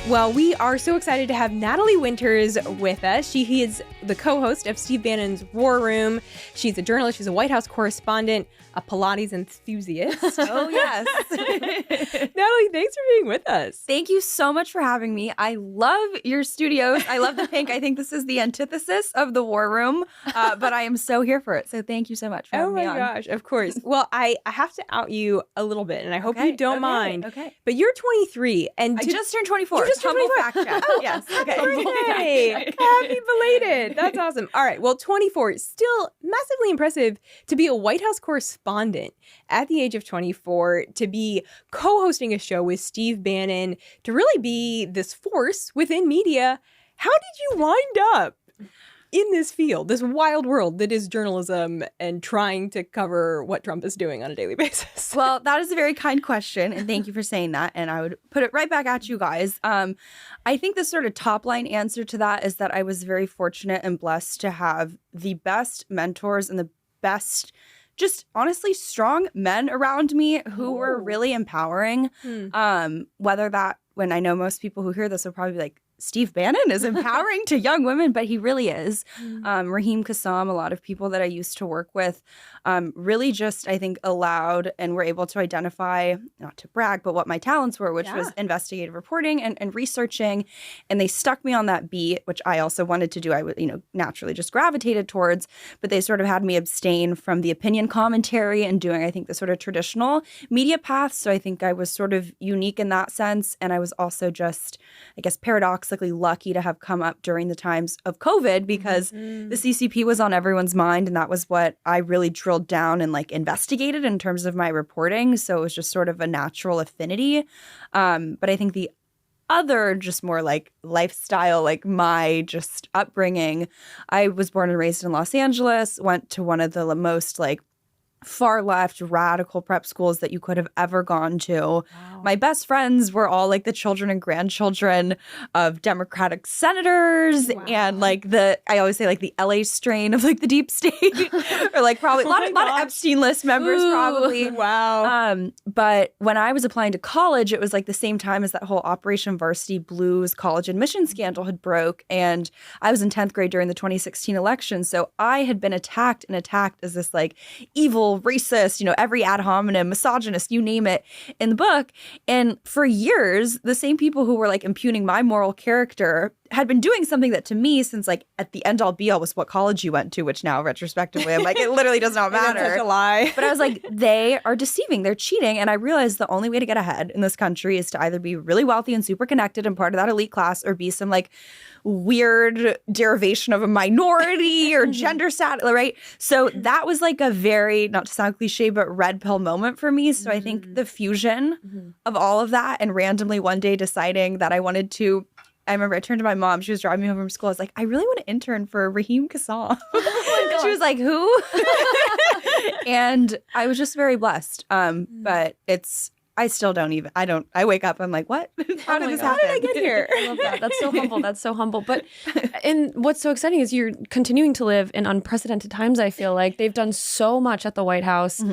Well, we are so excited to have Natalie Winters with us. She is the co-host of Steve Bannon's War Room. She's a journalist. She's a White House correspondent, a Pilates enthusiast. Oh, yes. Natalie, thanks for being with us. Thank you so much for having me. I love your studios. I love the pink. I think this is the antithesis of the War Room, but I am so here for it. So thank you so much for having me on. Oh my gosh, of course. Well, I have to out you a little bit, and I hope you don't mind. Okay. But you're 23, and I just turned 24. You just turned Humble 24. fact check. Yes. Okay. Birthday. Happy belated. That's awesome. All right. Well, 24, still massively impressive to be a White House correspondent at the age of 24, to be co-hosting a show with Steve Bannon, to really be this force within media. How did you wind up in this field, this wild world that is journalism and trying to cover what Trump is doing on a daily basis? Well, that is a very kind question, and thank you for saying that. And I would put it right back at you guys. I think the sort of top line answer to that is that I was very fortunate and blessed to have the best mentors and the best, just honestly strong men around me who were really empowering. Whether that, when I know most people who hear this will probably be like, Steve Bannon is empowering to young women, but he really is. Raheem Kassam, a lot of people that I used to work with, really just, I think, allowed and were able to identify, not to brag, but what my talents were, which was investigative reporting and researching. And they stuck me on that beat, which I also wanted to do. I would, naturally just gravitated towards, but they sort of had me abstain from the opinion commentary and doing, I think, the sort of traditional media path. So I think I was sort of unique in that sense. And I was also just, I guess, paradoxically lucky to have come up during the times of COVID, because the CCP was on everyone's mind. And that was what I really drilled down and investigated in terms of my reporting. So it was just sort of a natural affinity. But I think the other just more lifestyle, my just upbringing, I was born and raised in Los Angeles, went to one of the most far left radical prep schools that you could have ever gone to. Wow. My best friends were all the children and grandchildren of Democratic senators. Wow. And I always say the LA strain of the deep state, or probably a lot of Epstein list members. Ooh, probably. Wow. But when I was applying to college, it was the same time as that whole Operation Varsity Blues college admission scandal had broke. And I was in 10th grade during the 2016 election. So I had been attacked as this evil, racist, every ad hominem, misogynist, you name it, in the book. And for years, the same people who were impugning my moral character had been doing something that to me, since at the end all be all was what college you went to, which now retrospectively I'm it literally does not matter. It's such a lie. But I was they are deceiving, they're cheating. And I realized the only way to get ahead in this country is to either be really wealthy and super connected and part of that elite class, or be some weird derivation of a minority or gender stat, right? So that was a very, not to sound cliche, but red pill moment for me. So I think the fusion of all of that, and randomly one day deciding that I wanted to, I remember I turned to my mom. She was driving me home from school. I was like, I really want to intern for Raheem Kassam. Oh she was like, who? And I was just very blessed. But I still don't even, I wake up, I'm like, what? How did this happen? How did I get here? I love that. That's so humble. That's so humble. But, and what's so exciting is you're continuing to live in unprecedented times. I feel like they've done so much at the White House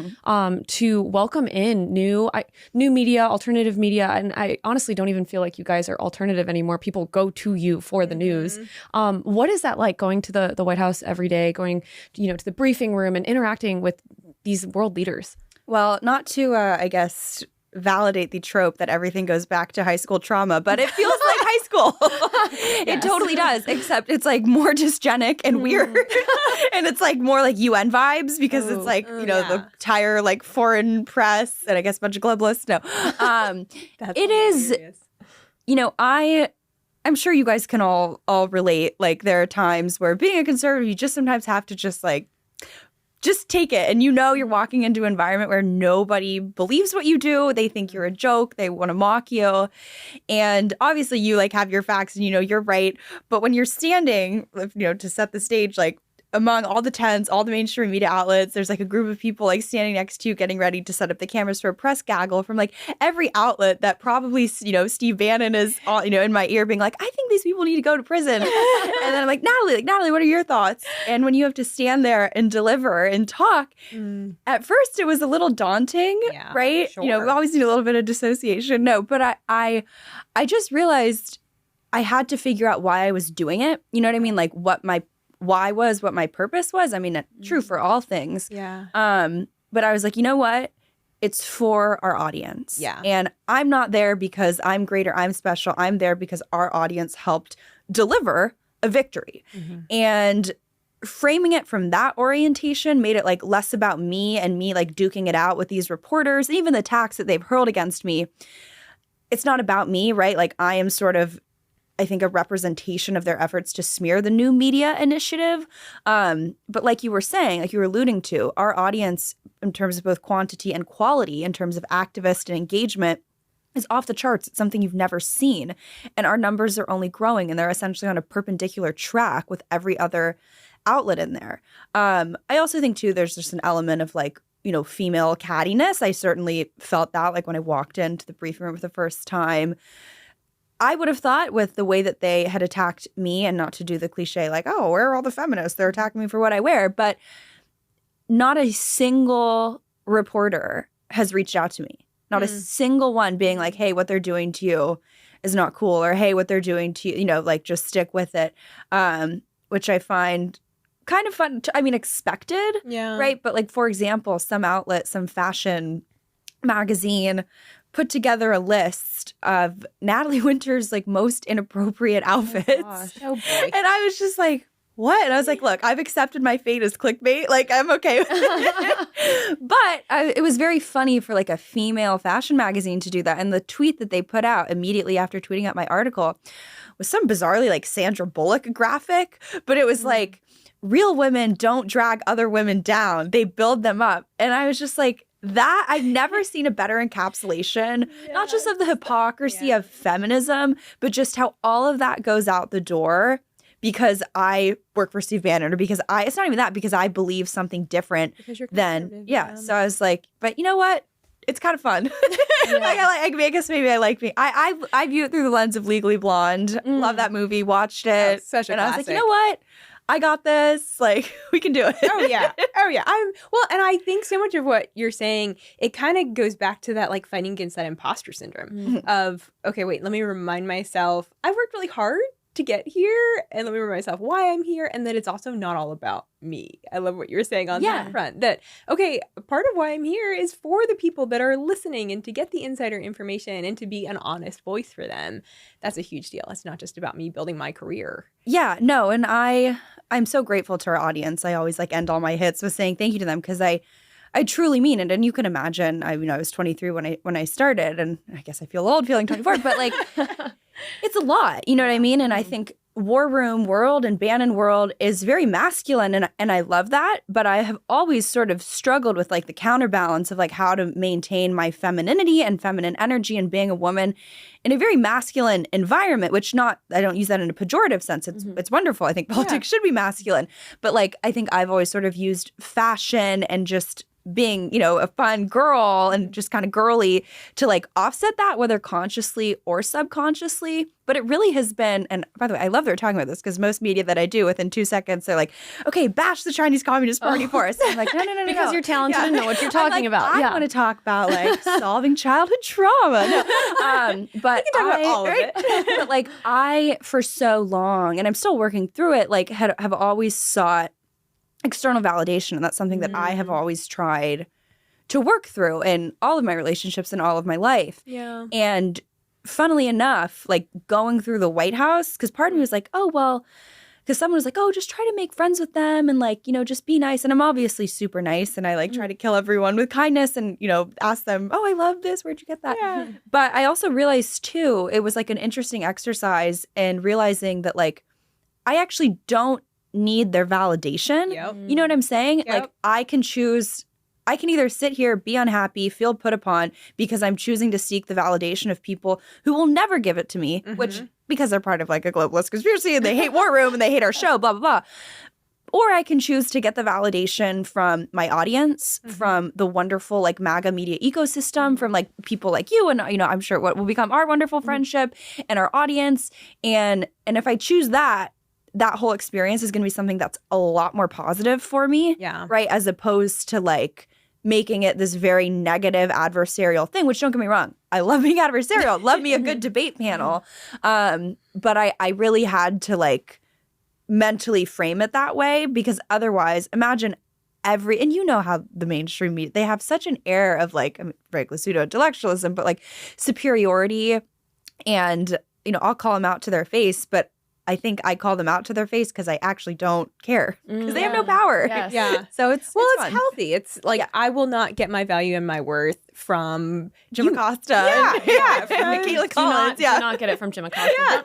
to welcome in new media, alternative media. And I honestly don't even feel like you guys are alternative anymore. People go to you for the news. What is that like, going to the White House every day, going, to the briefing room and interacting with these world leaders? Well, not to, I guess, validate the trope that everything goes back to high school trauma, but it feels like high school. It totally does, except it's more dysgenic and weird. And it's more UN vibes, because it's the entire foreign press and I guess a bunch of globalists. No, it is, I'm sure you guys can all relate. There are times where being a conservative, you just sometimes have to just take it. And you're walking into an environment where nobody believes what you do. They think you're a joke. They want to mock you. And obviously you have your facts and you're right. But when you're standing, to set the stage, among all the tents, all the mainstream media outlets, there's a group of people standing next to you, getting ready to set up the cameras for a press gaggle from every outlet that probably, Steve Bannon is, in my ear being I think these people need to go to prison. And then I'm Natalie, what are your thoughts? And when you have to stand there and deliver and talk, at first it was a little daunting, right? Sure. We always need a little bit of dissociation. No, but I just realized I had to figure out why I was doing it. You know what I mean? Like what my why was, what my purpose was. I mean, true for all things. Yeah. But I was like, you know what? It's for our audience. Yeah. And I'm not there because I'm greater, I'm special. I'm there because our audience helped deliver a victory. And framing it from that orientation made it like less about me and me like duking it out with these reporters, and even the attacks that they've hurled against me. It's not about me, right? Like I am sort of, I think, a representation of their efforts to smear the new media initiative. But like you were saying, like you were alluding to, our audience in terms of both quantity and quality, in terms of activist and engagement, is off the charts. It's something you've never seen. And our numbers are only growing, and they're essentially on a perpendicular track with every other outlet in there. I also think, too, there's just an element of like, you know, female cattiness. I certainly felt that like when I walked into the briefing room for the first time. I would have thought with the way that they had attacked me, and not to do the cliche like, oh, where are all the feminists? They're attacking me for what I wear. But not a single reporter has reached out to me. Not a single one being like, hey, what they're doing to you is not cool. Or, hey, what they're doing to you, you know, like just stick with it. Which I find kind of fun. Expected. Yeah. Right. But like, for example, some outlet, some fashion magazine put together a list of Natalie Winters' like most inappropriate outfits. Oh boy. And I was just like, what? And I was like, look, I've accepted my fate as clickbait. Like, I'm okay with it. But it was very funny for like a female fashion magazine to do that. And the tweet that they put out immediately after tweeting out my article was some bizarrely like Sandra Bullock graphic. But it was like, real women don't drag other women down. They build them up. And I was just like, that I've never seen a better encapsulation, not just of the hypocrisy of feminism, but just how all of that goes out the door because I work for Steve Bannon, or because it's not even that, because I believe something different than, So I was like, but you know what? It's kind of fun. I guess maybe I like me. I view it through the lens of Legally Blonde. Love that movie. Watched it. Oh, such a and classic. I was like, you know what? I got this. Like, we can do it. Oh yeah. And I think so much of what you're saying, it kind of goes back to that like fighting against that imposter syndrome of, okay, wait, let me remind myself I've worked really hard to get here, and let me remind myself why I'm here, and that it's also not all about me. I love what you were saying on that front. That, okay, part of why I'm here is for the people that are listening and to get the insider information and to be an honest voice for them. That's a huge deal. It's not just about me building my career. Yeah, no, and I'm so grateful to our audience. I always like end all my hits with saying thank you to them, because I truly mean it. And you can imagine, I was 23 when I started, and I guess I feel old feeling 24, but like it's a lot, you know what I mean? And I think War Room world and Bannon world is very masculine, and I love that, but I have always sort of struggled with like the counterbalance of like how to maintain my femininity and feminine energy and being a woman in a very masculine environment, which I don't use that in a pejorative sense. It's wonderful. I think politics should be masculine, but like I think I've always sort of used fashion and just being, a fun girl and just kind of girly to like offset that, whether consciously or subconsciously. But it really has been, and by the way, I love that we're talking about this, because most media that I do, within 2 seconds, they're like, okay, bash the Chinese Communist Party for us. I'm like, no. Because you're talented and know what you're talking about. I want to talk about like solving childhood trauma. No. But talk about all of it. But like I, for so long, and I'm still working through it, like have always sought external validation. And that's something that I have always tried to work through in all of my relationships and all of my life. Yeah. And funnily enough, like going through the White House, because part of me was like, oh, well, because someone was like, oh, just try to make friends with them and like, just be nice. And I'm obviously super nice. And I like try to kill everyone with kindness and, ask them, oh, I love this. Where'd you get that? Yeah. But I also realized too, it was like an interesting exercise in realizing that like, I actually don't need their validation. Yep. You know what I'm saying? Yep. Like I can either sit here, be unhappy, feel put upon because I'm choosing to seek the validation of people who will never give it to me, which because they're part of like a globalist conspiracy and they hate War Room and they hate our show, blah, blah, blah. Or I can choose to get the validation from my audience, from the wonderful like MAGA media ecosystem, from like people like you and, I'm sure what will become our wonderful friendship and our audience. And if I choose that whole experience is going to be something that's a lot more positive for me. Yeah. Right. As opposed to like making it this very negative adversarial thing, which don't get me wrong, I love being adversarial, love me a good debate panel. But I really had to like mentally frame it that way, because otherwise, imagine and you know how the mainstream media, they have such an air of like, I mean, regular pseudo-intellectualism, but like superiority. And, you know, I'll call them out to their face, but I think I call them out to their face because I actually don't care, because they have no power. Yes. Yeah. So it's fun. healthy. It's like, I will not get my value and my worth from Jim Acosta. Yeah. From Michaela Do Collins. not get it from Jim Acosta.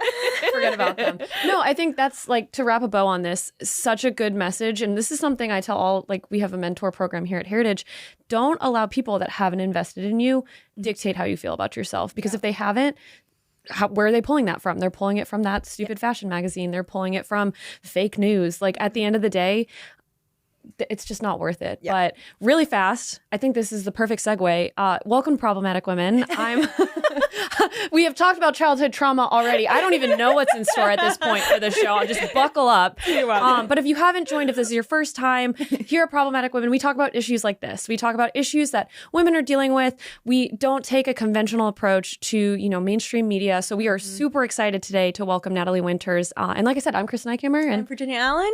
Forget about them. No, I think that's like, to wrap a bow on this, such a good message. And this is something I tell all, like, we have a mentor program here at Heritage. Don't allow people that haven't invested in you dictate how you feel about yourself, because if they haven't, where are they pulling that from? They're pulling it from that stupid fashion magazine. They're pulling it from fake news. Like, at the end of the day, it's just not worth it. Yeah. But really fast, I think this is the perfect segue. Welcome, problematic women. We have talked about childhood trauma already. I don't even know what's in store at this point for the show. Just buckle up. But if you haven't joined, if this is your first time, here at Problematic Women, we talk about issues like this. We talk about issues that women are dealing with. We don't take a conventional approach to, you know, mainstream media. So we are super excited today to welcome Natalie Winters. And like I said, I'm Kristen Eichhammer. And I'm Virginia Allen.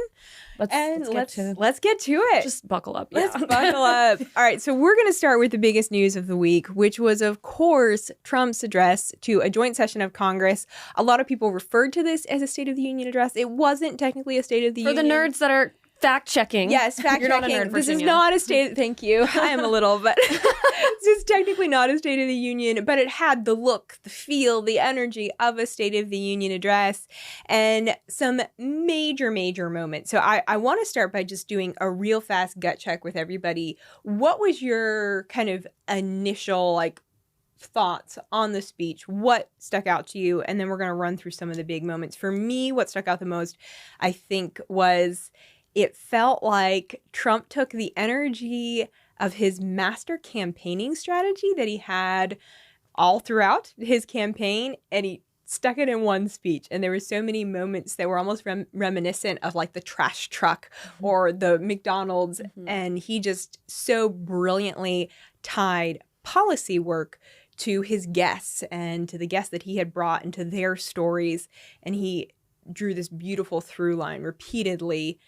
Let's get to it. Just buckle up. Let's buckle up. All right, so we're going to start with the biggest news of the week, which was, of course, Trump's address to a joint session of Congress. A lot of people referred to this as a State of the Union address. It wasn't technically a State of the Union. For the nerds that are fact-checking. Yes, fact-checking. You're not a nerd, this is Virginia. not a state... Thank you. I am a little, but this is technically not a State of the Union, but it had the look, the feel, the energy of a State of the Union address, and some major, major moments. So I want to start by just doing a real fast gut check with everybody. What was your kind of initial, like, thoughts on the speech? What stuck out to you? And then we're going to run through some of the big moments. For me, what stuck out the most, I think, was... it felt like Trump took the energy of his master campaigning strategy that he had all throughout his campaign, and he stuck it in one speech. And there were so many moments that were almost reminiscent of like the trash truck or the McDonald's. And he just so brilliantly tied policy work to his guests and to the guests that he had brought and to their stories. And he drew this beautiful through line repeatedly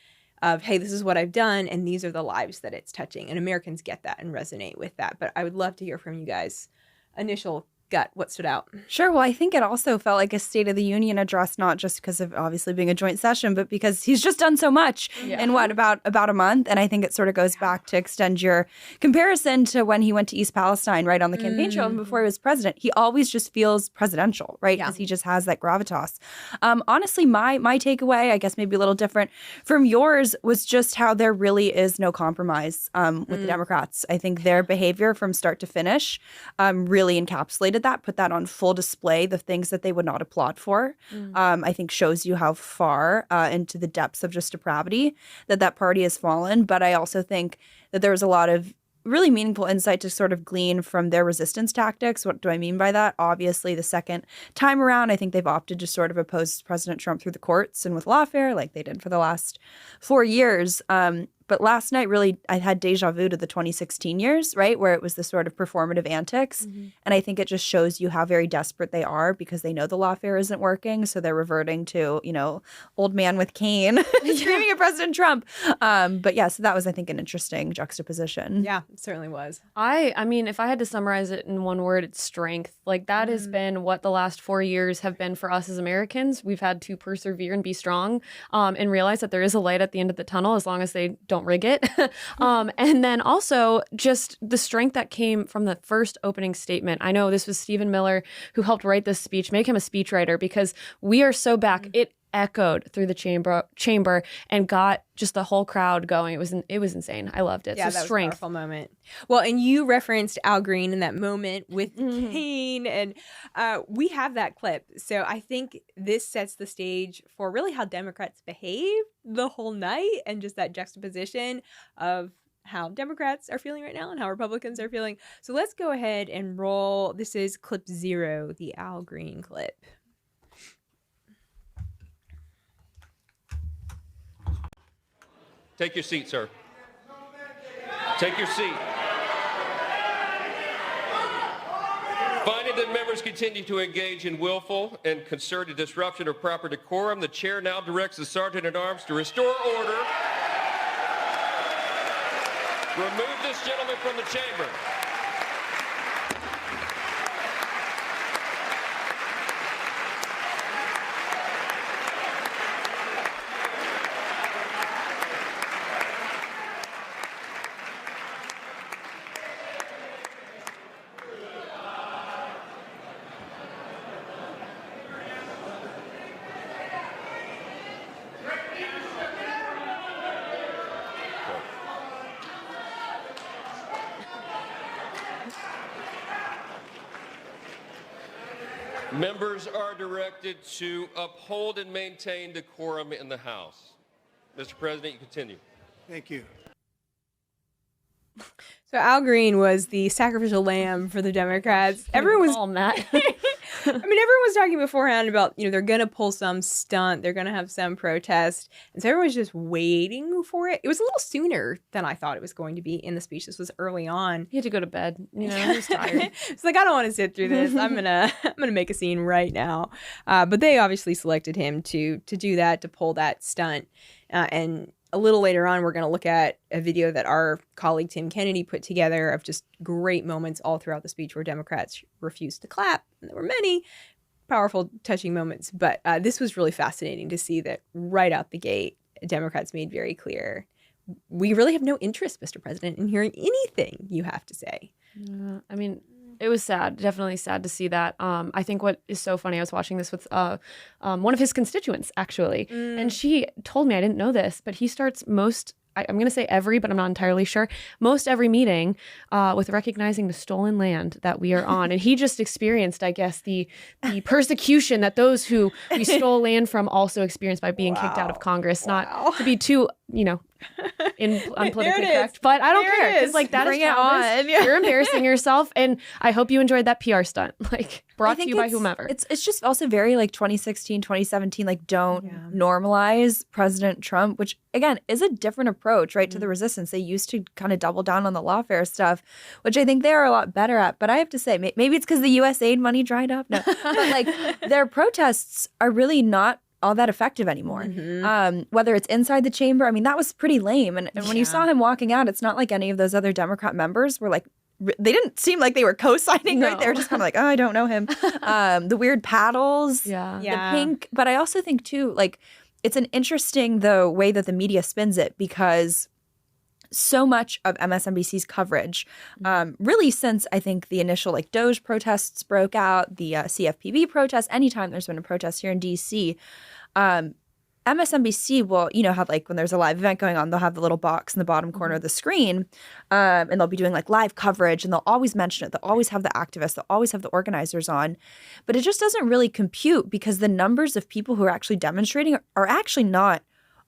of, hey, this is what I've done, and these are the lives that it's touching. And Americans get that and resonate with that. But I would love to hear from you guys. Initial gut, what stood out? Sure. Well, I think it also felt like a State of the Union address, not just because of obviously being a joint session, but because he's just done so much in about a month. And I think it sort of goes back to extend your comparison to when he went to East Palestine, right, on the campaign trail before he was president. He always just feels presidential, right? Because he just has that gravitas. Honestly, my takeaway, I guess maybe a little different from yours, was just how there really is no compromise with the Democrats. I think their behavior from start to finish really encapsulated that, put that on full display, the things that they would not applaud for. I think shows you how far into the depths of just depravity that party has fallen. But I also think that there was a lot of really meaningful insight to sort of glean from their resistance tactics. What do I mean by that? Obviously, the second time around, I think they've opted to sort of oppose President Trump through the courts and with lawfare, like they did for the last 4 years. But last night, really, I had deja vu to the 2016 years, right, where it was the sort of performative antics. And I think it just shows you how very desperate they are because they know the lawfare isn't working. So they're reverting to, you know, old man with cane screaming at President Trump. But yeah, so that was, I think, an interesting juxtaposition. Yeah, it certainly was. I mean, if I had to summarize it in one word, it's strength. Like that has been what the last 4 years have been for us as Americans. We've had to persevere and be strong and realize that there is a light at the end of the tunnel as long as they don't rig it. And then also just the strength that came from the first opening statement. I know this was Stephen Miller who helped write this speech, make him a speechwriter, because we are so back. It echoed through the chamber and got just the whole crowd going. It was insane. I loved it. Yeah, so that strength. was a powerful moment. Well, and you referenced Al Green in that moment with Kane, and we have that clip. So I think this sets the stage for really how Democrats behave the whole night, and just that juxtaposition of how Democrats are feeling right now and how Republicans are feeling. So let's go ahead and roll. This is clip 0, the Al Green clip. Take your seat, sir. Take your seat. Finding that members continue to engage in willful and concerted disruption of proper decorum, the chair now directs the Sergeant-at-Arms to restore order. Remove this gentleman from the chamber. Members are directed to uphold and maintain decorum in the House. Mr. President, you continue. Thank you. So Al Green was the sacrificial lamb for the Democrats. Everyone was Calm that. I mean, everyone was talking beforehand about, they're going to pull some stunt. They're going to have some protest. And so everyone was just waiting for it. It was a little sooner than I thought it was going to be in the speech. This was early on. He had to go to bed. He was tired. It's like, I don't want to sit through this. I'm gonna make a scene right now. But they obviously selected him to do that, to pull that stunt. And a little later on, we're going to look at a video that our colleague Tim Kennedy put together of just great moments all throughout the speech where Democrats refused to clap. And there were many powerful, touching moments. But this was really fascinating to see that right out the gate, Democrats made very clear, we really have no interest, Mr. President, in hearing anything you have to say. I mean, it was sad, definitely sad to see that. I think what is so funny, I was watching this with one of his constituents, actually, and she told me, I didn't know this, but he starts I'm going to say every, but I'm not entirely sure, most every meeting with recognizing the stolen land that we are on. And he just experienced, I guess, the persecution that those who we stole land from also experienced by being kicked out of Congress. Not to be too, unpolitically correct, but I don't care. Because that is childish. You're embarrassing yourself. And I hope you enjoyed that PR stunt. Brought to you by whomever. It's just also very 2016, 2017, don't normalize President Trump, which again is a different approach, right, to the resistance. They used to kind of double down on the lawfare stuff, which I think they are a lot better at. But I have to say, maybe it's because the USAID money dried up. No, but their protests are really not all that effective anymore. Whether it's inside the chamber, I mean, that was pretty lame. And when you saw him walking out, it's not like any of those other Democrat members were they didn't seem like they were co-signing, right? They were just kind of I don't know him. The weird paddles, the pink. But I also think too, it's an interesting, though, way that the media spins it, because so much of MSNBC's coverage, really since I think the initial Doge protests broke out, the CFPB protests, anytime there's been a protest here in DC, MSNBC will, have when there's a live event going on, they'll have the little box in the bottom corner of the screen, and they'll be doing live coverage, and they'll always mention it. They'll always have the activists. They'll always have the organizers on. But it just doesn't really compute, because the numbers of people who are actually demonstrating are actually not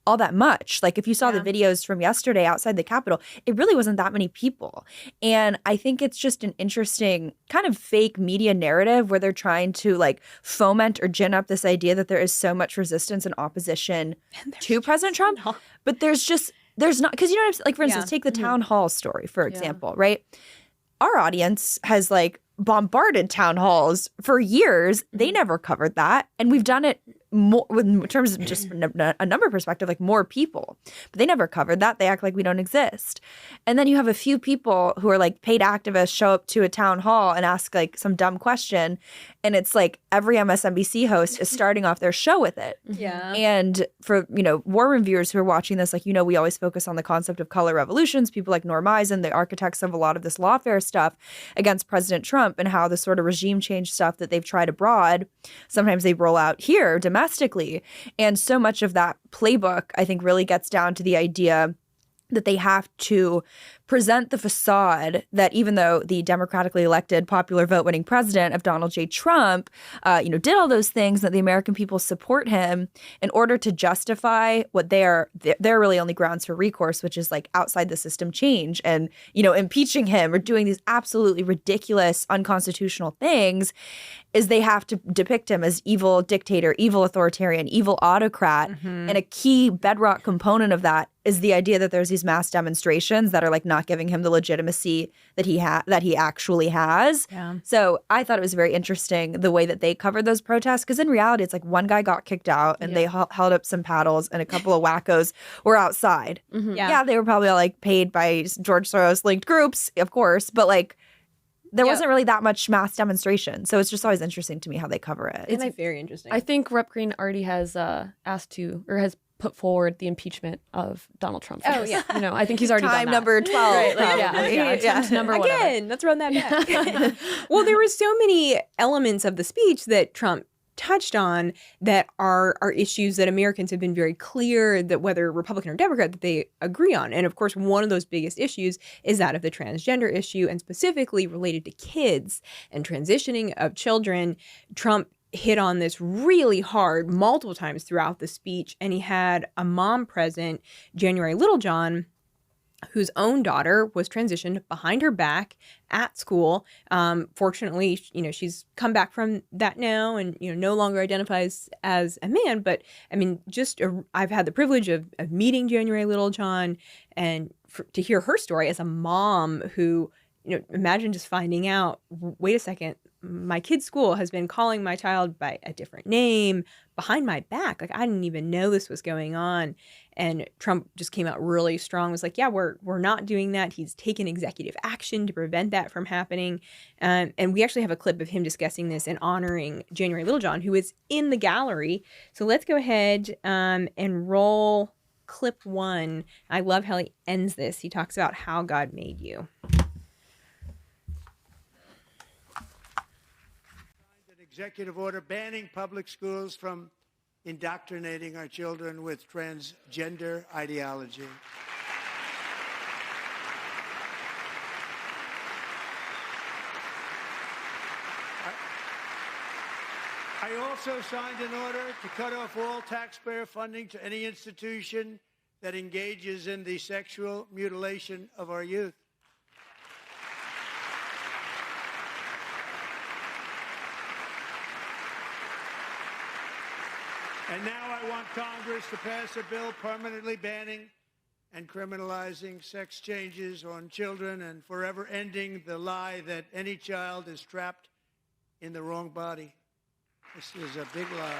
all that much. If you saw the videos from yesterday outside the Capitol, it really wasn't that many people. And I think it's just an interesting kind of fake media narrative where they're trying to foment or gin up this idea that there is so much resistance and opposition to President Trump. But there's not, because what I'm saying? For instance, take the town hall story, for example, right? Our audience has bombarded town halls for years. They never covered that. And we've done it more in terms of just a number perspective, more people, but they never covered that. They act like we don't exist. And then you have a few people who are paid activists show up to a town hall and ask some dumb question. And it's every MSNBC host is starting off their show with it. Yeah. And for, war room viewers who are watching this, we always focus on the concept of color revolutions, people like Norm Eisen, the architects of a lot of this lawfare stuff against President Trump, and how the sort of regime change stuff that they've tried abroad, sometimes they roll out here domestically. And so much of that playbook, I think, really gets down to the idea that they have to present the facade that even though the democratically elected popular vote winning president of Donald J. Trump, did all those things, that the American people support him, in order to justify what their really only grounds for recourse, which is outside the system change and, impeaching him or doing these absolutely ridiculous, unconstitutional things, is they have to depict him as evil dictator, evil authoritarian, evil autocrat. And a key bedrock component of that is the idea that there's these mass demonstrations that are not giving him the legitimacy that he actually has. Yeah. So I thought it was very interesting the way that they covered those protests, because in reality, it's like one guy got kicked out and they held up some paddles and a couple of wackos were outside. Yeah, they were probably all like paid by George Soros linked groups, of course, but like there wasn't really that much mass demonstration. So it's just always interesting to me how they cover it. It's very interesting. I think Rep. Green already has asked to, or has put forward the impeachment of Donald Trump. Oh, yeah. You know, I think he's already done Time that. number 12. Right, like, attempt number whatever. Again, let's run that back. Well, there were so many elements of the speech that Trump touched on that are issues that Americans have been very clear that whether Republican or Democrat that they agree on. And of course, one of those biggest issues is that of the transgender issue, and specifically related to kids and transitioning of children. Trump hit on this really hard multiple times throughout the speech, and he had a mom present, January Littlejohn, whose own daughter was transitioned behind her back at school. Fortunately, you know, she's come back from that now and, you know, no longer identifies as a man. But I mean, I've had the privilege of meeting January Littlejohn and to hear her story as a mom who, you know, imagine just finding out, wait a second, my kid's school has been calling my child by a different name behind my back. Like, I didn't even know this was going on. And Trump just came out really strong, was like, yeah, we're not doing that. He's taken executive action to prevent that from happening. And we actually have a clip of him discussing this and honoring January Littlejohn, who is in the gallery. So let's go ahead and roll clip 1. I love how he ends this. He talks about how God made you. Executive order banning public schools from indoctrinating our children with transgender ideology. I also signed an order to cut off all taxpayer funding to any institution that engages in the sexual mutilation of our youth. And now I want Congress to pass a bill permanently banning and criminalizing sex changes on children and forever ending the lie that any child is trapped in the wrong body. This is a big lie.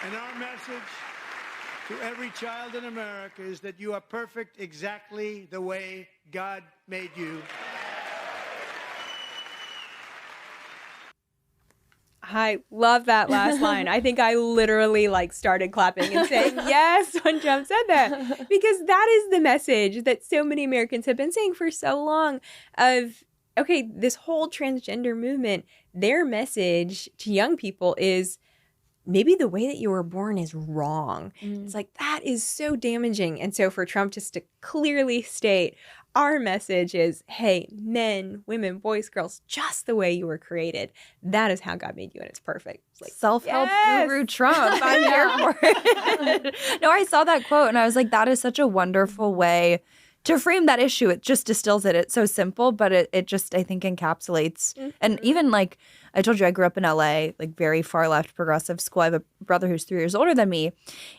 And our message to every child in America is that you are perfect exactly the way God made you. I love that last line. I think I literally started clapping and saying yes when Trump said that, because that is the message that so many Americans have been saying for so long of, okay, this whole transgender movement, their message to young people is maybe the way that you were born is wrong. It's like, that is so damaging. And so for Trump just to clearly state, our message is, hey, men, women, boys, girls, just the way you were created. That is how God made you, and it's perfect. It's like, self-help guru Trump. I'm here for it. No, I saw that quote, and I was like, that is such a wonderful way to frame that issue. It just distills it. It's so simple, but it just, I think, encapsulates. And even like I told you, I grew up in LA, like very far left progressive school. I have a brother who's 3 years older than me.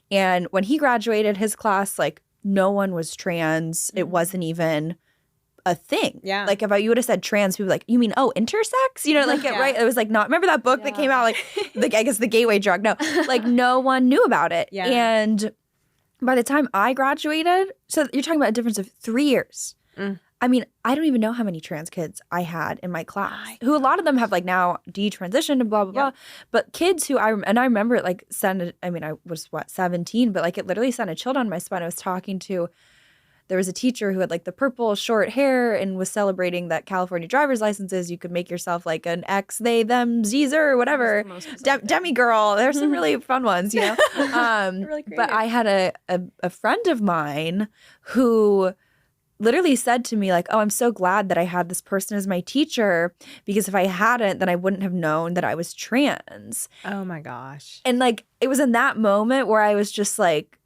And when he graduated, his class, like, no one was trans. It wasn't even a thing. Yeah. Like, if you would have said trans, people were like, you mean, oh, intersex? You know, like, right? It was like, not, remember that book that came out, like I guess the gateway drug? No, like, no one knew about it. Yeah. And by the time I graduated, so you're talking about a difference of 3 years. I mean, I don't even know how many trans kids I had in my class, who a lot of them have like now detransitioned and blah, blah, blah. But kids who I remember it like I was 17, but like it literally sent a chill down my spine. I was talking to, there was a teacher who had like the purple short hair and was celebrating that California driver's licenses, you could make yourself like an X, they, them, Zer, or whatever. Demi girl. There's some really fun ones, you know? Really but I had a friend of mine who literally said to me like, oh, I'm so glad that I had this person as my teacher, because if I hadn't, then I wouldn't have known that I was trans. oh my gosh. And like, it was in that moment where I was just like,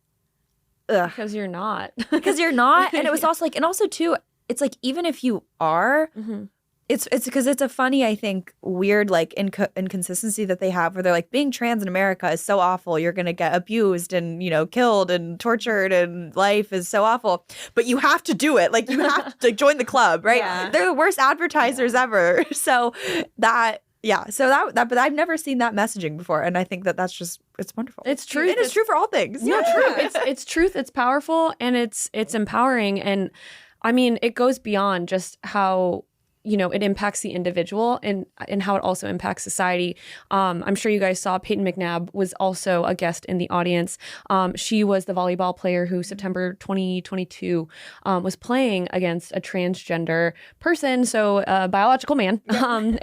ugh. Because you're not. Because you're not. And it was also like, and also too, it's like, even if you are, It's because it's a funny, I think, weird like inconsistency that they have where they're like, being trans in America is so awful. You're going to get abused and, killed and tortured, and life is so awful. But you have to do it. Like, you have to join the club, right? Yeah. They're the worst advertisers ever. So that, but I've never seen that messaging before. And I think that's just, it's wonderful. It's truth. It is true for all things. No, true. It's truth. It's powerful, and it's empowering. And I mean, it goes beyond just how it impacts the individual and how it also impacts society. I'm sure you guys saw Peyton McNabb was also a guest in the audience. She was the volleyball player who September 2022 was playing against a transgender person, so a biological man,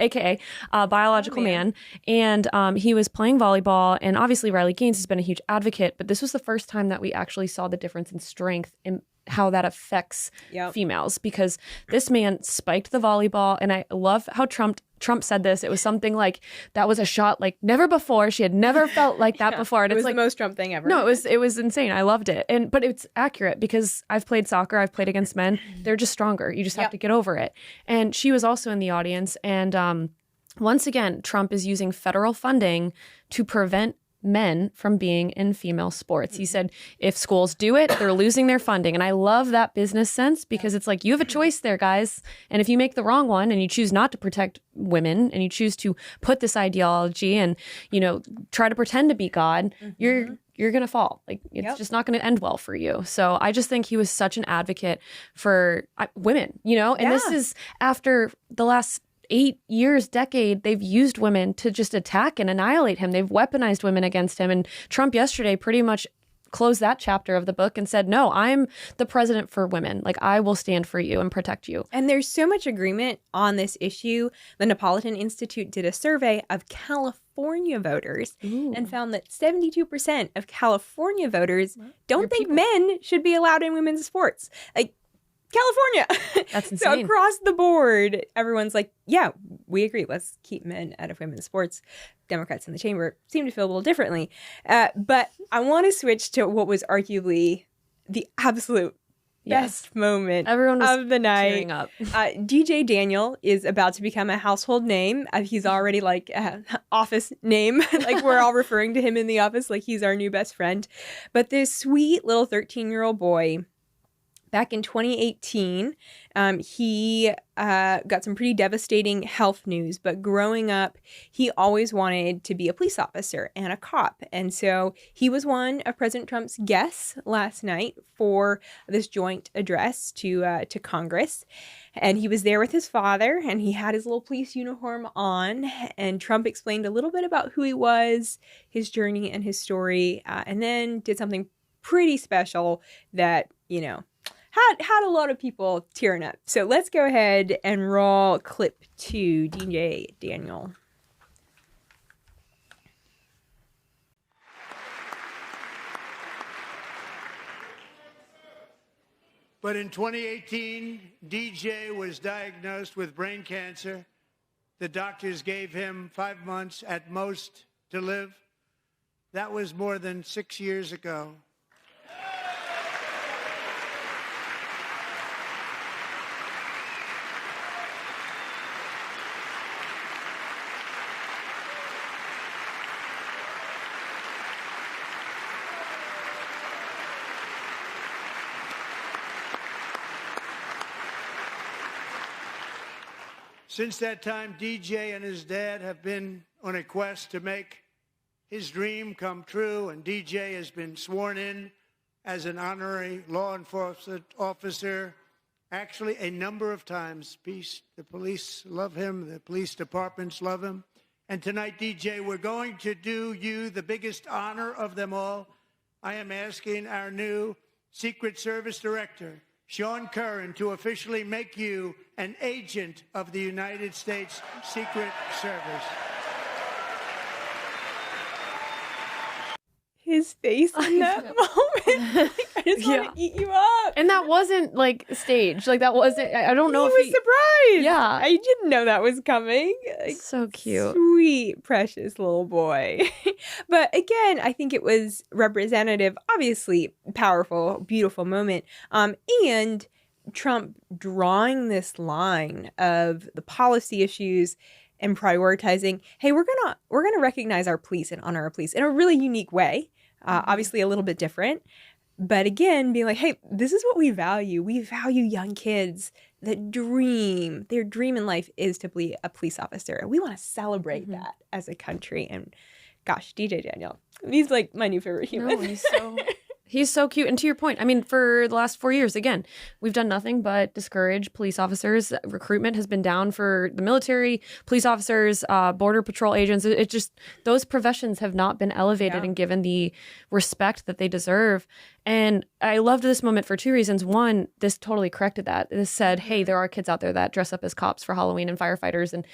aka a biological man. And he was playing volleyball, and obviously Riley Gaines has been a huge advocate, but this was the first time that we actually saw the difference in strength in how that affects females, because this man spiked the volleyball. And I love how Trump said this. It was something like, that was a shot like never before. She had never felt like that before. And it was like the most Trump thing ever. No, it was insane. I loved it. But it's accurate, because I've played soccer. I've played against men. They're just stronger. You just have to get over it. And she was also in the audience. And once again, Trump is using federal funding to prevent men from being in female sports. He said if schools do it, they're losing their funding. And I love that business sense, because it's like, you have a choice there, guys. And if you make the wrong one and you choose not to protect women, and you choose to put this ideology and, try to pretend to be God, you're going to fall. Like, it's just not going to end well for you. So I just think he was such an advocate for women, and this is after the last 8 years, decade, they've used women to just attack and annihilate him. They've weaponized women against him. And Trump yesterday pretty much closed that chapter of the book and said, no, I'm the president for women. Like, I will stand for you and protect you. And there's so much agreement on this issue. The Napolitan Institute did a survey of California voters and found that 72% of California voters don't think men should be allowed in women's sports. Like, California. That's insane. So across the board, everyone's like, yeah, we agree. Let's keep men out of women's sports. Democrats in the chamber seem to feel a little differently. But I want to switch to what was arguably the absolute best moment of the night. Tearing up. DJ Daniel is about to become a household name. He's already like office name. Like, we're all referring to him in the office like he's our new best friend. But this sweet little 13-year-old boy, back in 2018, he got some pretty devastating health news, but growing up, he always wanted to be a police officer and a cop. And so he was one of President Trump's guests last night for this joint address to Congress. And he was there with his father, and he had his little police uniform on. And Trump explained a little bit about who he was, his journey, and his story, and then did something pretty special that, had a lot of people tearing up. So let's go ahead and roll clip 2, DJ Daniel. But in 2018, DJ was diagnosed with brain cancer. The doctors gave him 5 months at most to live. That was more than 6 years ago. Since that time, DJ and his dad have been on a quest to make his dream come true, and DJ has been sworn in as an honorary law enforcement officer, actually a number of times. The police love him, the police departments love him. And tonight, DJ, we're going to do you the biggest honor of them all. I am asking our new Secret Service Director, Sean Curran, to officially make you an agent of the United States Secret Service. His face in that moment. Like, I just want to eat you up. And that wasn't like staged. Like, that wasn't, I don't know he if was surprised. Yeah. I didn't know that was coming. Like, so cute. Sweet, precious little boy. But again, I think it was representative, obviously powerful, beautiful moment. And Trump drawing this line of the policy issues and prioritizing, hey, we're gonna recognize our police and honor our police in a really unique way, obviously a little bit different. But again, being like, hey, this is what we value. We value young kids that dream. Their dream in life is to be a police officer. And we want to celebrate that as a country. And gosh, DJ Daniel, he's like my new favorite human. No, he's so cute. And to your point, I mean, for the last 4 years, again, we've done nothing but discourage police officers. Recruitment has been down for the military, police officers, border patrol agents. It just, those professions have not been elevated and given the respect that they deserve. And I loved this moment for two reasons. One, this totally corrected that. This said, hey, there are kids out there that dress up as cops for Halloween and firefighters and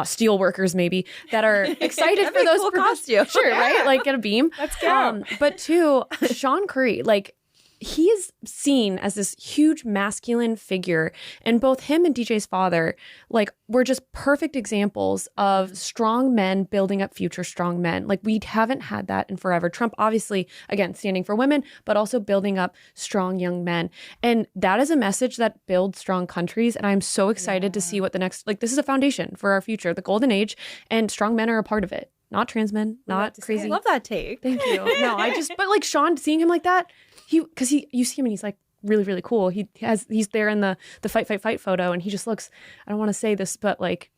steel workers maybe that are excited for those cool costume. Sure, right? Like get a beam. Let's go. But two, Sean Curry, like he is seen as this huge masculine figure, and both him and DJ's father, like, were just perfect examples of strong men building up future strong men. Like, we haven't had that in forever. Trump, obviously, again, standing for women, but also building up strong young men. And that is a message that builds strong countries. And I'm so excited to see what the next, like, this is a foundation for our future, the golden age, and strong men are a part of it. Not trans men, not crazy. I love that take. Thank you. No, but like Sean, seeing him like that, you see him and he's like really, really cool. He's there in the fight photo, and he just looks, I don't want to say this, but like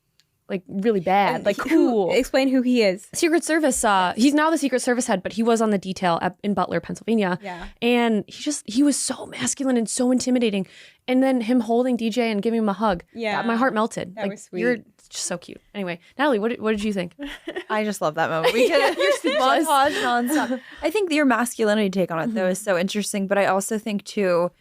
really bad, like cool. Explain who he is. Secret Service. He's now the Secret Service head, but he was on the detail in Butler, Pennsylvania. Yeah. And he was so masculine and so intimidating. And then him holding DJ and giving him a hug. Yeah. My heart melted. That was sweet. You're just so cute. Anyway, Natalie, what did you think? I just love that moment. We could montage nonstop. I think your masculinity take on it, though, is so interesting. But I also think, too,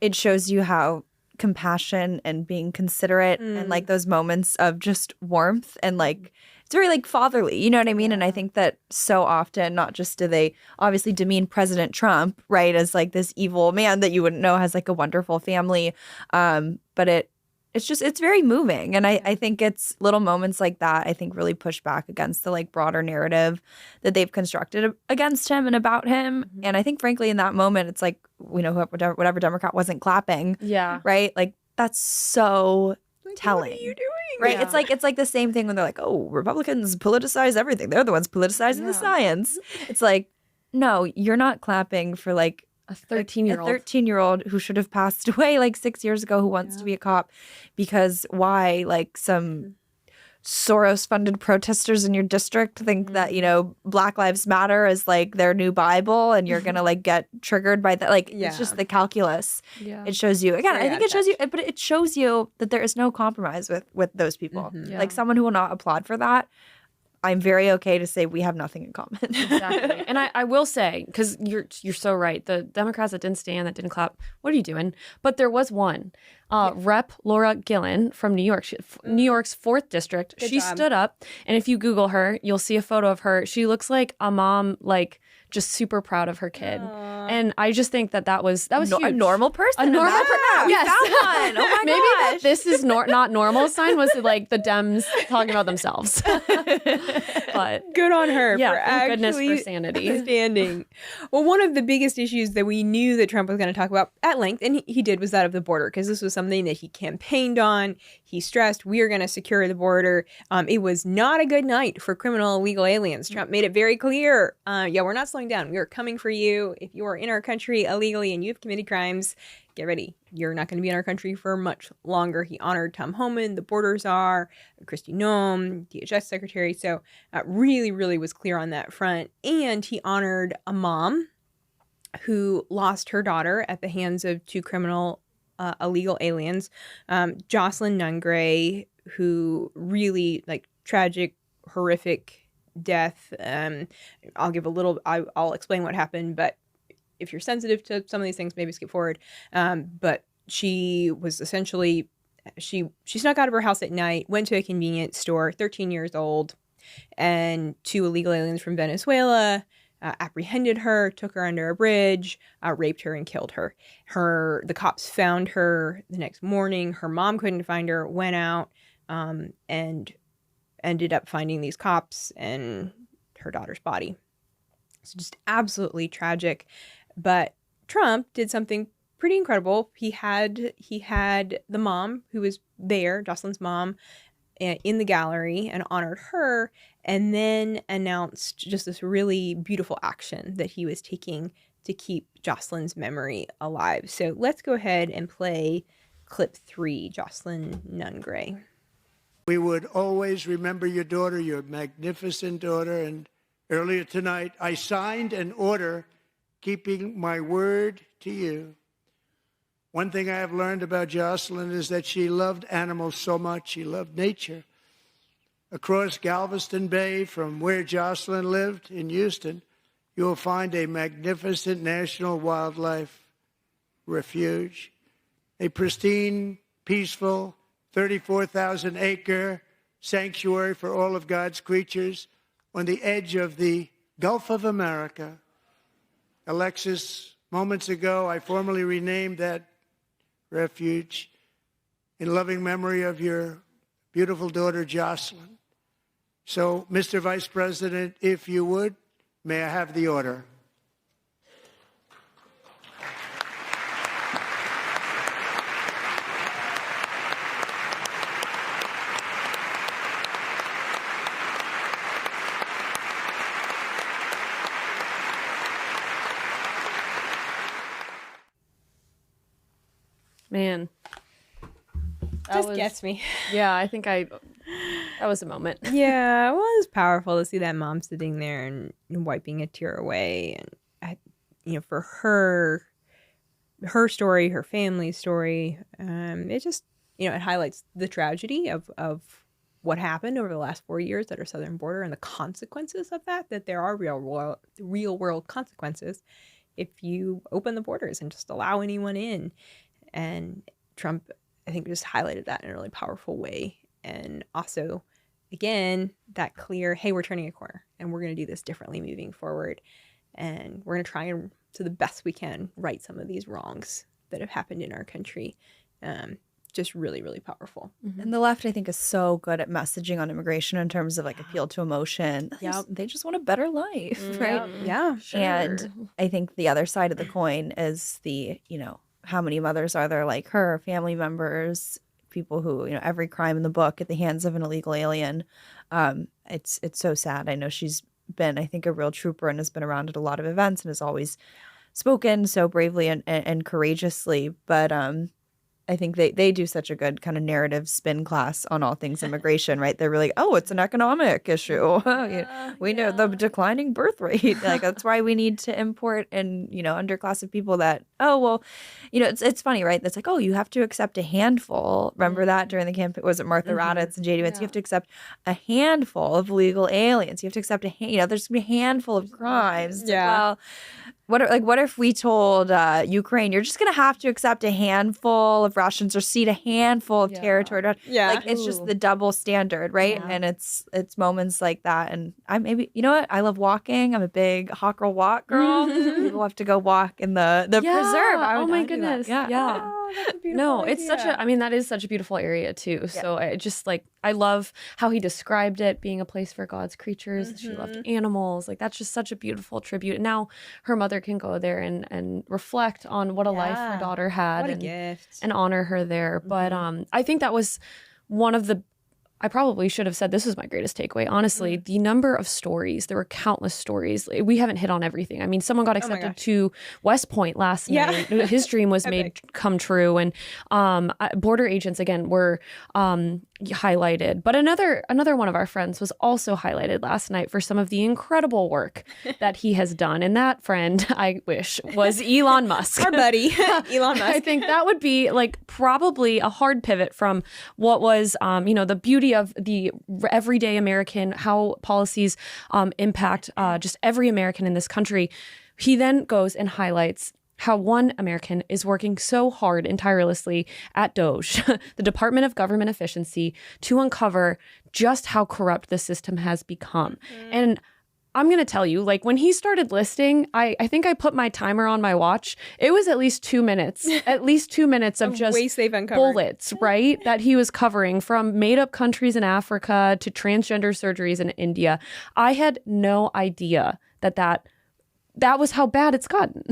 it shows you how compassion and being considerate and like those moments of just warmth and like it's very like fatherly, you know what I mean? And I think that so often, not just do they obviously demean President Trump, right, as like this evil man that you wouldn't know has like a wonderful family, but it's very moving. And I think it's little moments like that, I think, really push back against the like broader narrative that they've constructed against him and about him. And I think, frankly, in that moment, it's like, we know whatever Democrat wasn't clapping. Yeah. Right? Like, that's so telling. What are you doing? Right? Yeah. It's like the same thing when they're like, oh, Republicans politicize everything. They're the ones politicizing the science. It's like, no, you're not clapping for like A 13-year-old. A 13-year-old who should have passed away like 6 years ago who wants to be a cop because why? Like some Soros-funded protesters in your district think that, you know, Black Lives Matter is like their new Bible and you're going to like get triggered by that. Like it's just the calculus. Yeah. It shows you. Again, Very I think it shows you, but it shows you that there is no compromise with those people. Yeah. Like someone who will not applaud for that, I'm very okay to say we have nothing in common. Exactly. And I will say, because you're so right, the Democrats that didn't stand, that didn't clap, what are you doing? But there was one. Rep Laura Gillen from New York, New York's 4th district. She stood up, and if you Google her, you'll see a photo of her. She looks like a mom, like just super proud of her kid. And I just think that was huge. A normal person. A normal person. Yes. Yes. Found one. Oh my Maybe gosh. that this is not normal sign was like the Dems talking about themselves. But Good on her yeah, for thank goodness actually for sanity. standing. Well, one of the biggest issues that we knew that Trump was going to talk about at length, and he did, was that of the border, because this was something that he campaigned on. He stressed, we are going to secure the border. It was not a good night for criminal illegal aliens. Trump made it very clear, we're not slowing down. We are coming for you. If you are in our country illegally and you have committed crimes, get ready. You're not going to be in our country for much longer. He honored Tom Homan, the border czar, Kristi Noem, DHS secretary. So really, really was clear on that front. And he honored a mom who lost her daughter at the hands of 2 criminal illegal aliens, Jocelyn Nungray, who really like tragic, horrific death. I'll explain what happened, but if you're sensitive to some of these things, maybe skip forward. But she was essentially, she snuck out of her house at night, went to a convenience store, 13 years old, and 2 illegal aliens from Venezuela apprehended her, took her under a bridge, raped her, and killed her. The cops found her the next morning. Her mom couldn't find her, went out, and ended up finding these cops and her daughter's body. So just absolutely tragic. But Trump did something pretty incredible. He had the mom who was there, Jocelyn's mom, in the gallery and honored her, and then announced just this really beautiful action that he was taking to keep Jocelyn's memory alive. So let's go ahead and play clip 3, Jocelyn Nungray. We would always remember your daughter, your magnificent daughter, and earlier tonight I signed an order keeping my word to you. One thing I have learned about Jocelyn is that she loved animals so much. She loved nature. Across Galveston Bay, from where Jocelyn lived in Houston, you will find a magnificent national wildlife refuge, a pristine, peaceful, 34,000-acre sanctuary for all of God's creatures on the edge of the Gulf of America. Alexis, moments ago, I formally renamed that refuge in loving memory of your beautiful daughter, Jocelyn. So, Mr. Vice President, if you would, may I have the order? Man. Just gets me. Yeah, I think that was a moment. Yeah, it was powerful to see that mom sitting there and wiping a tear away. And, for her story, her family's story, it just, it highlights the tragedy of what happened over the last 4 years at our southern border and the consequences of that there are real world consequences if you open the borders and just allow anyone in. And Trump, I think, just highlighted that in a really powerful way. And also, again, that clear, hey, we're turning a corner and we're going to do this differently moving forward. And we're going to try and, to the best we can, right some of these wrongs that have happened in our country. Just really, really powerful. Mm-hmm. And the left, I think, is so good at messaging on immigration in terms of appeal to emotion. They just want a better life, right? Yeah, sure. And I think the other side of the coin is the, how many mothers are there like her, family members, people who, every crime in the book at the hands of an illegal alien. It's so sad. I know she's been, I think, a real trooper and has been around at a lot of events and has always spoken so bravely and courageously. But I think they do such a good kind of narrative spin class on all things immigration, right? They're really, it's an economic issue. We know the declining birth rate. That's why we need to import and, underclass of people that, it's funny, right? That's you have to accept a handful. Remember that during the campaign? Was it Martha Raddatz and J.D. Vance? You have to accept a handful of illegal aliens. You have to accept there's going to be a handful of crimes. What if we told Ukraine, you're just going to have to accept a handful of Russians or cede a handful of territory? It's just the double standard, right? Yeah. And it's moments like that. And I I love walking. I'm a big hawk girl walk girl. People have to go walk in the preserve. Oh my goodness. Yeah. Oh, that's a beautiful idea. It's that is such a beautiful area too. Yeah. So I just I love how he described it being a place for God's creatures. Mm-hmm. She loved animals. That's just such a beautiful tribute. And now her mother can go there and reflect on what a life her daughter had. What a gift. And honor her there. Mm-hmm. But I think that was one of the, I probably should have said this was my greatest takeaway. Honestly, the number of stories, there were countless stories. We haven't hit on everything. I mean, someone got accepted to West Point last night. His dream was made come true. And border agents, again, were highlighted. But another one of our friends was also highlighted last night for some of the incredible work that he has done. And that friend, I wish, was Elon Musk. Our buddy, Elon Musk. I think that would be probably a hard pivot from what was, the beauty of the everyday American, how policies impact just every American in this country. He then goes and highlights how one American is working so hard and tirelessly at DOGE, the Department of Government Efficiency, to uncover just how corrupt the system has become. Mm-hmm. And I'm going to tell you, when he started listing, I think I put my timer on my watch. It was at least 2 minutes, of just waste they've uncovered. Bullets, right? That he was covering, from made up countries in Africa to transgender surgeries in India. I had no idea that that was how bad it's gotten.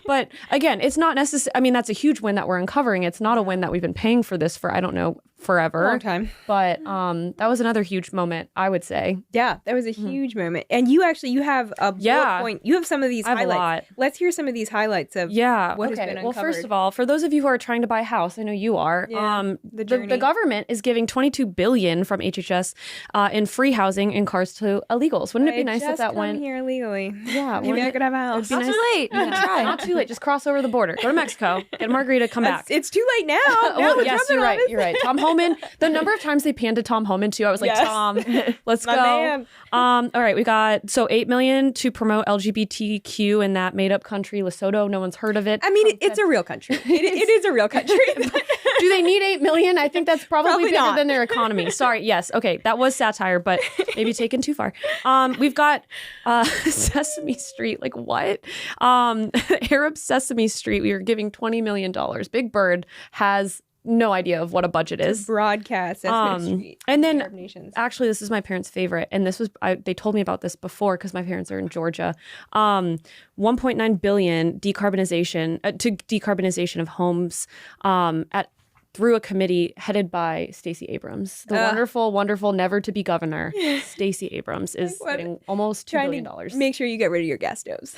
But again, it's not necessary. I mean, that's a huge win that we're uncovering. It's not a win that we've been paying for this for, I don't know, forever. Long time. But that was another huge moment, I would say. Yeah, that was a huge moment. And you have a bullet point. You have some of these I have highlights. a lot. Let's hear some of these highlights of what has been uncovered. Well, first of all, for those of you who are trying to buy a house, I know you are. The government is giving $22 billion from HHS in free housing and cars to illegals. Wouldn't it be nice if that went here legally? Yeah, Maybe I could have a house. Not too late. You can try. Not too late. Just cross over the border. Go to Mexico. Get a margarita. Come back. It's too late now. Well, yes, you're right. You're right. Tom Homan. The number of times they panned to Tom Homan too, I was like, Tom, let's go. Man. All right, we got $8 million to promote LGBTQ in that made-up country, Lesotho. No one's heard of it. I mean, it's a real country. It is a real country. Do they need $8 million? I think that's probably bigger not. than their economy. Sorry. Yes. Okay. That was satire, but maybe taken too far. We've got Sesame Street. Like what? Arab Sesame Street. We were giving $20 million. Big Bird has no idea of what a budget is. Broadcast Sesame Street. And then Arab nations. actually this is my parents' favorite, and this was they told me about this before because my parents are in Georgia. 1.9 billion decarbonization of homes through a committee headed by Stacey Abrams. The wonderful, never to be governor, Stacey Abrams is getting almost $2 billion. Make sure you get rid of your gas stoves.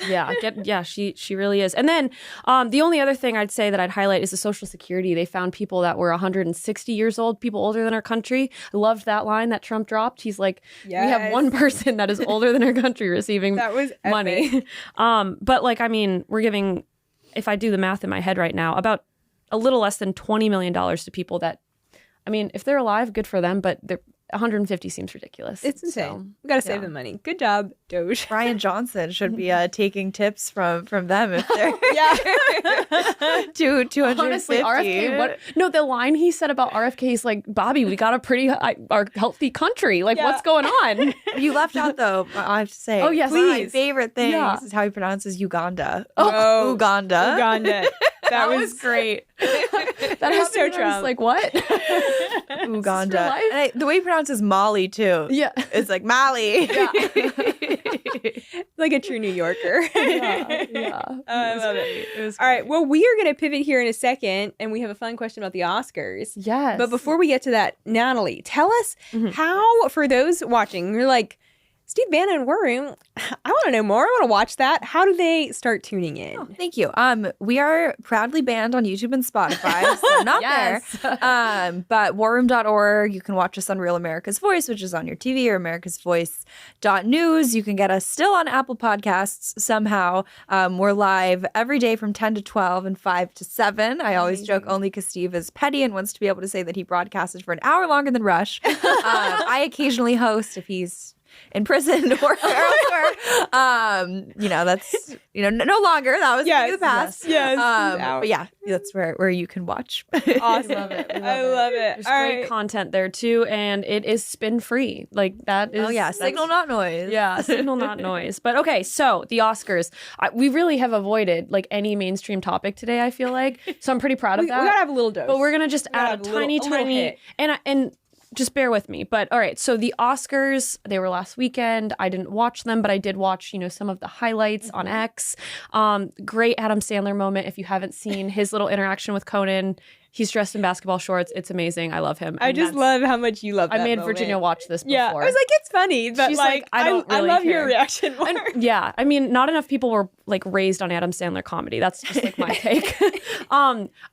She really is. And then the only other thing I'd say that I'd highlight is the Social Security. They found people that were 160 years old, people older than our country. I loved that line that Trump dropped. He's like, we have one person that is older than our country receiving that was money. But like, I mean, we're giving, if I do the math in my head right now, about a little less than $20 million to people that, I mean, if they're alive, good for them, but 150 seems ridiculous. It's insane. So, we got to save the money. Good job, Doge. Brian Johnson should be taking tips from them if they're to 250. Honestly, RFK, no, the line he said about RFK is like, Bobby, we got a pretty our healthy country. Like, what's going on? You left out, though, I have to say. Oh, yes, one of my please. favorite things is how he pronounces Uganda. Oh, Uganda. Uganda. That was great. That was so I was Trump. like, what? Uganda. And the way he pronounces Mali, too. Yeah. It's like Mali. Yeah. like a true New Yorker. Yeah. I love it. All right. Well, we are going to pivot here in a second, and we have a fun question about the Oscars. Yes. But before we get to that, Natalie, tell us how, for those watching, you're like, Steve Bannon, I want to know more. I want to watch that. How do they start tuning in? Oh, thank you. We are proudly banned on YouTube and Spotify, so not there. But warroom.org, you can watch us on Real America's Voice, which is on your TV, or americasvoice.news. You can get us still on Apple Podcasts somehow. We're live every day from 10 to 12 and 5 to 7. I always joke only because Steve is petty and wants to be able to say that he broadcasted for an hour longer than Rush. I occasionally host if he's in prison or elsewhere. That's, no longer. That was the past. Yes. But yeah, that's where you can watch. Awesome. I love it. There's great content there too, and it is spin free. Like that is. Oh yeah, signal not noise. Yeah, signal not noise. But okay, so the Oscars, we really have avoided like any mainstream topic today. I feel like, so I'm pretty proud of that. We gotta have a little dose, but we're gonna just add a tiny hit. and just bear with me. But all right, so the Oscars, they were last weekend. I didn't watch them, but I did watch, some of the highlights on X. Great Adam Sandler moment. If you haven't seen his little interaction with Conan, he's dressed in basketball shorts. It's amazing. I love him. I just love how much you love that I made moment. Virginia watch this before. Yeah, I was like, it's funny, but She's like, I don't really love care. your reaction more. Yeah, I mean, not enough people were like raised on Adam Sandler comedy. That's just like my take.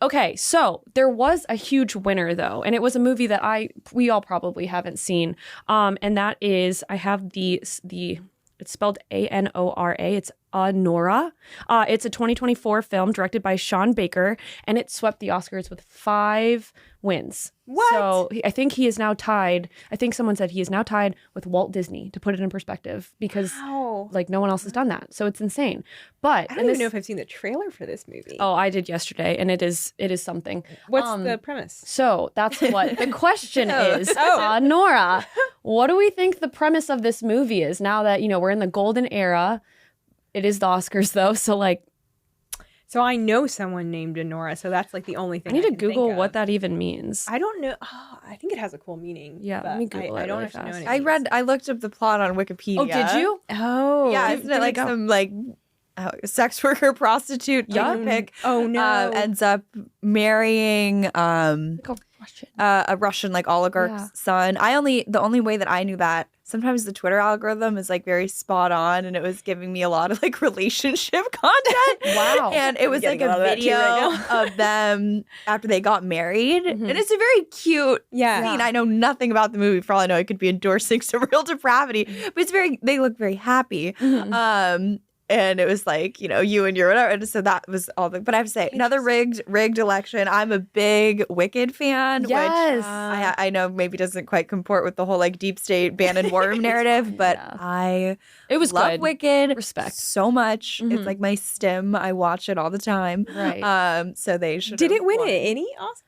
Okay, so there was a huge winner though, and it was a movie that we all probably haven't seen. And that is, I have it's spelled Anora. It's Nora. It's a 2024 film directed by Sean Baker, and it swept the Oscars with 5 wins. What? So I think he is now tied. I think someone said he is now tied with Walt Disney, to put it in perspective, because like no one else has done that. So it's insane. But I don't even know if I've seen the trailer for this movie. Oh, I did yesterday, and it is something. What's the premise? So that's what the question is. Nora, what do we think the premise of this movie is now that, we're in the golden era? It is the Oscars though, so like. So I know someone named Nora, so that's like the only thing I need to can think Google of. what that even means. I don't know. Oh, I think it has a cool meaning. Yeah, let me Google it I don't really actually know fast. what it means. I looked up the plot on Wikipedia. Oh, did you? Yeah, isn't it like some like sex worker prostitute pick. Oh no. Ends up marrying Like a Russian. a Russian like oligarch's son. The only way that I knew that, sometimes the Twitter algorithm is like very spot on, and it was giving me a lot of like relationship content. Wow. And it was like getting a a lot of that too video right of them after they got married. And it's a very cute scene. I know nothing about the movie. For all I know, it could be endorsing some real depravity, but they look very happy. And it was like, you and your whatever. And so that was all but I have to say, another rigged election. I'm a big Wicked fan, Yes. which I know maybe doesn't quite comport with the whole like deep state Bannon war room narrative, but It was love good. Wicked Respect. so much. It's like my stim. I watch it all the time. Right. So they should. Did it win any Oscars?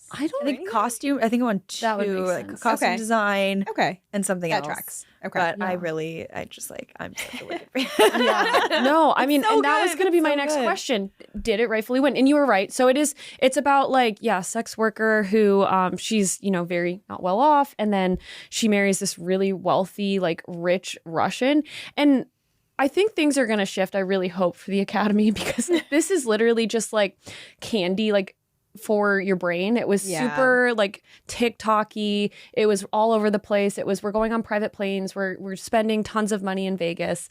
I don't I think costume. I think it won 2, That would make like sense. costume Okay. design Okay. and something That else. tracks. Okay. But I'm such a Wicked fan. No, I mean, so and that was good. going to be It's my so next good. question. Did it rightfully win? And you were right. So it's about like, sex worker who, she's, very not well off. And then she marries this really wealthy, like rich Russian. And I think things are going to shift. I really hope for the Academy, because this is literally just like candy, like for your brain. It was super like TikTok-y. It was all over the place. It was, we're going on private planes. We're spending tons of money in Vegas.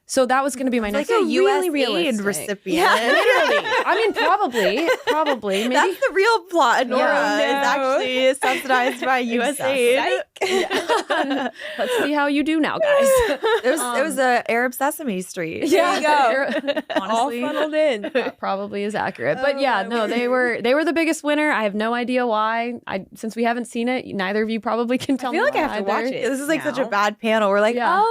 So that was going to be my next. Like a really U.S. aid realistic. recipient. Literally. I mean, probably. Maybe. That's the real plot. Nora Yeah. is actually subsidized by U.S. aid. Let's see how you do now, guys. It was a Arab Sesame Street. There you go. Honestly, All funneled in. that probably is accurate. But they were the biggest winner. I have no idea why. Since we haven't seen it, neither of you probably can tell me. I feel like I why have to watch either. it. This is like such a now. bad panel. We're like, Yeah.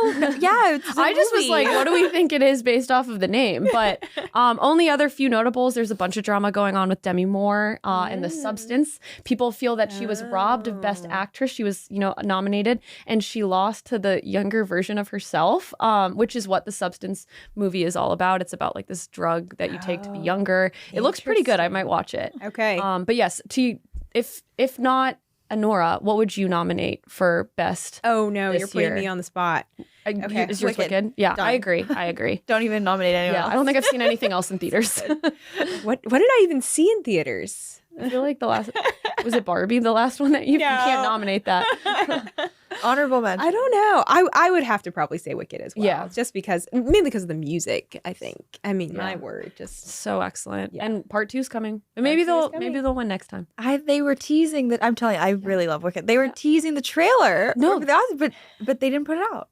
it's a I just was movie. like, what do we think it is based off of the name? But only other few notables. There's a bunch of drama going on with Demi Moore and The Substance. People feel that she was robbed of Best Actress. She was, nominated, and she lost to the younger version of herself, which is what The Substance movie is all about. It's about like this drug that you take to be younger. It looks pretty good. I might watch it. Okay. But yes, if not Nora, what would you nominate for best? Oh no, this you're putting year. me on the spot. Okay. Is yours Wicked. Wicked? Yeah, Done. I agree. Don't even nominate anyone Yeah, else. I don't think I've seen anything else in theaters. What did I even see in theaters? I feel like the last was it Barbie, the last one that you can't nominate that. Honorable mention. I don't know. I would have to probably say Wicked as well. Yeah. Just mainly because of the music, I think. I mean, my word, just So excellent. Yeah. And part 2's coming. And maybe Part 2 is coming. maybe they'll win next time. They were teasing that. I'm telling you, I really love Wicked. They were teasing the trailer. No. for the Oscars, but they didn't put it out.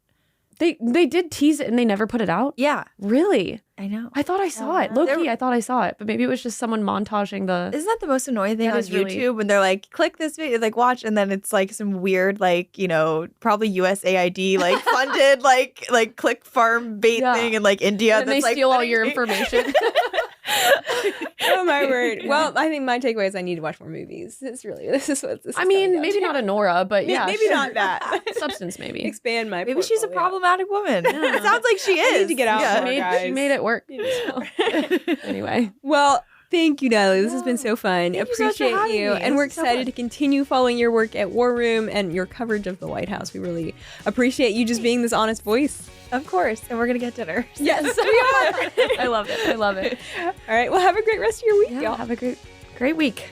They did tease it and they never put it out. Yeah, Really? I know. I thought I saw it. Low key, I thought I saw it, but maybe it was just someone montaging the. Isn't that the most annoying thing That on is really- YouTube when they're like, click this video, like watch, and then it's like some weird, like, probably USAID, like funded, like click farm bait Yeah. thing in like India. And they that's, like, steal all putting your me- information. oh my word. Well, I think my takeaway is I need to watch more movies. This is what this. I is mean, coming maybe down not a Nora, but to. yeah, maybe sure. not that. Substance, maybe. Expand my. Maybe she's a portfolio. problematic woman. It sounds like she is. need to get out Yeah. more. She guys. made it work. So. Anyway, Well, thank you, Natalie. This has been so fun. Thank you so much for Appreciate having you. me. And This we're was so excited fun. to continue following your work at War Room and your coverage of the White House. We really appreciate you just being this honest voice. Of course. And we're going to get dinner. Yes, we are. I love it. All right. Well, have a great rest of your week, Yeah, y'all. have a great week.